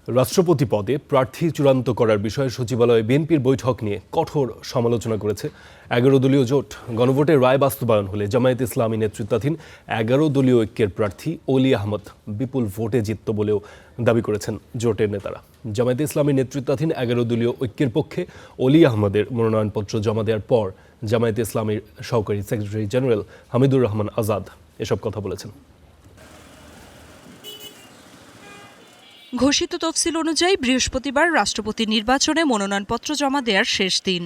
রাষ্ট্রপতি পদে প্রার্থী চূড়ান্ত করার বিষয়ে সচিবালয়ে বিএনপির বৈঠক নিয়ে কঠোর সমালোচনা করেছে 11 দলীয় জোট। গণভোটের রায় বাস্তবায়ন হলে জামায়াতে ইসলামী নেতৃত্বাধীন 11 দলীয় ঐক্যের প্রার্থী অলি আহমদ বিপুল ভোটে জিতত বলেও দাবি করেছেন জোটের নেতারা। জামায়াতে ইসলামী নেতৃত্বাধীন 11 দলীয় ঐক্যের পক্ষে অলি আহমদের মনোনয়নপত্র জমা দেওয়ার পর জামায়াতে ইসলামীর সহকারী সেক্রেটারি জেনারেল হামিদুর রহমান আজাদ এসব কথা বলেছেন। ঘোষিত তফসিল অনুযায়ী বৃহস্পতিবার রাষ্ট্রপতি নির্বাচনে মনোনয়নপত্র জমা দেওয়ার শেষ দিন।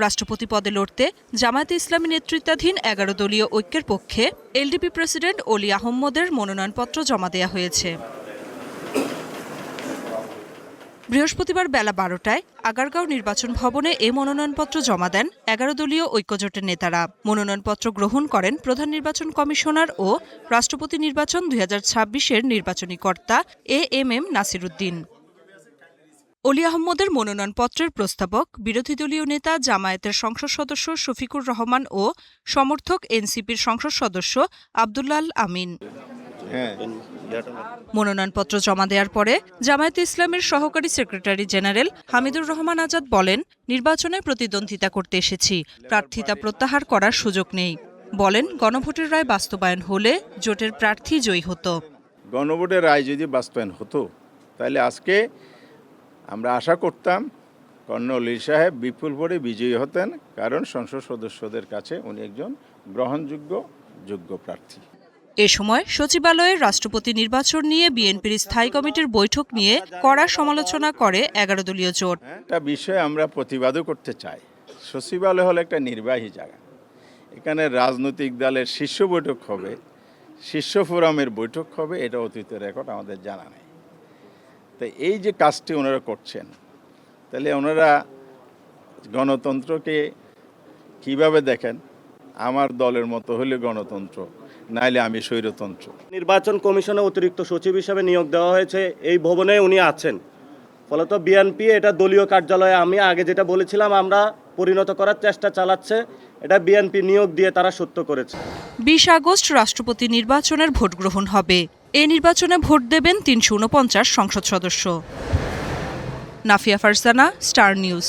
রাষ্ট্রপতি পদে লড়তে জামায়াতে ইসলামী নেতৃত্বাধীন 11 দলীয় ঐক্যের পক্ষে এলডিপি প্রেসিডেন্ট অলি আহমদের মনোনয়নপত্র জমা দেওয়া হয়েছে। বৃহস্পতিবার বেলা 12টায় আগারগাঁও নির্বাচন ভবনে এ মনোনয়নপত্র জমা দেন 11 দলীয় ঐক্যজোটের নেতারা। মনোনয়নপত্র গ্রহণ করেন প্রধান নির্বাচন কমিশনার ও রাষ্ট্রপতি নির্বাচন 2026-এর নির্বাচনী কর্তা এএমএম নাসিরুদ্দিন। অলি আহমদের মনোনয়নপত্রের প্রস্তাবক বিরোধী দলীয় নেতা জামায়াতের সংসদ সদস্য শফিকুর রহমান ও সমর্থক এনসিপির সংসদ সদস্য আব্দুল্লাল আমিন। মনোনয়নপত্র জমা দেওয়ার পরে জামায়াতে ইসলামের সহকারী সেক্রেটারি জেনারেল হামিদুর রহমান আজাদ বলেন, নির্বাচনে প্রতিদ্বন্দ্বিতা করতে এসেছি, প্রার্থিতা প্রত্যাহার করার সুযোগ নেই। বলেন, গণভোটের রায় বাস্তবায়ন হলে জোটের প্রার্থী জয়ী হতো। গণভোটের রায় যদি বাস্তবায়ন হতো তাহলে আজকে আমরা আশা করতাম কর্নেল অলি সাহেব বিপুল ভোটে বিজয়ী হতেন, কারণ সংসদ সদস্যদের কাছে উনি একজন যোগ্য প্রার্থী। এ সময় সচিবালয়ে রাষ্ট্রপতি নির্বাচন নিয়ে বিএনপির স্থায়ী কমিটির বৈঠক নিয়ে কড়া সমালোচনা করে 11 দলীয় জোট। একটা বিষয়ে আমরা প্রতিবাদও করতে চাই। সচিবালয় হলো একটা নির্বাহী জায়গা, এখানে রাজনৈতিক দলের শীর্ষ বৈঠক হবে, শীর্ষ ফোরামের বৈঠক হবে, এটা অতীতের রেকর্ড আমাদের জানা নেই। তো এই যে কাজটি ওনারা করছেন, তাহলে ওনারা গণতন্ত্রকে কিভাবে দেখেন? আমার দলের মতো হলে গণতন্ত্র, নাইলে আমি স্বৈরতন্ত্র। নির্বাচন কমিশনে অতিরিক্ত সচিব হিসেবে নিয়োগ দেওয়া হয়েছে, এই ভবনে উনি আছেন। ফলত বিএনপি এটা দলীয় কার্যালয়ে, আমি আগে যেটা বলেছিলাম, আমরা পরিণত করার চেষ্টা চালাচ্ছে, এটা বিএনপি নিয়োগ দিয়ে তারা সত্য করেছে। 20 আগস্ট রাষ্ট্রপতি নির্বাচনের ভোট গ্রহণ হবে। এ নির্বাচনে ভোট দেবেন 349 সংসদ সদস্য। Nafia Farzana, star news.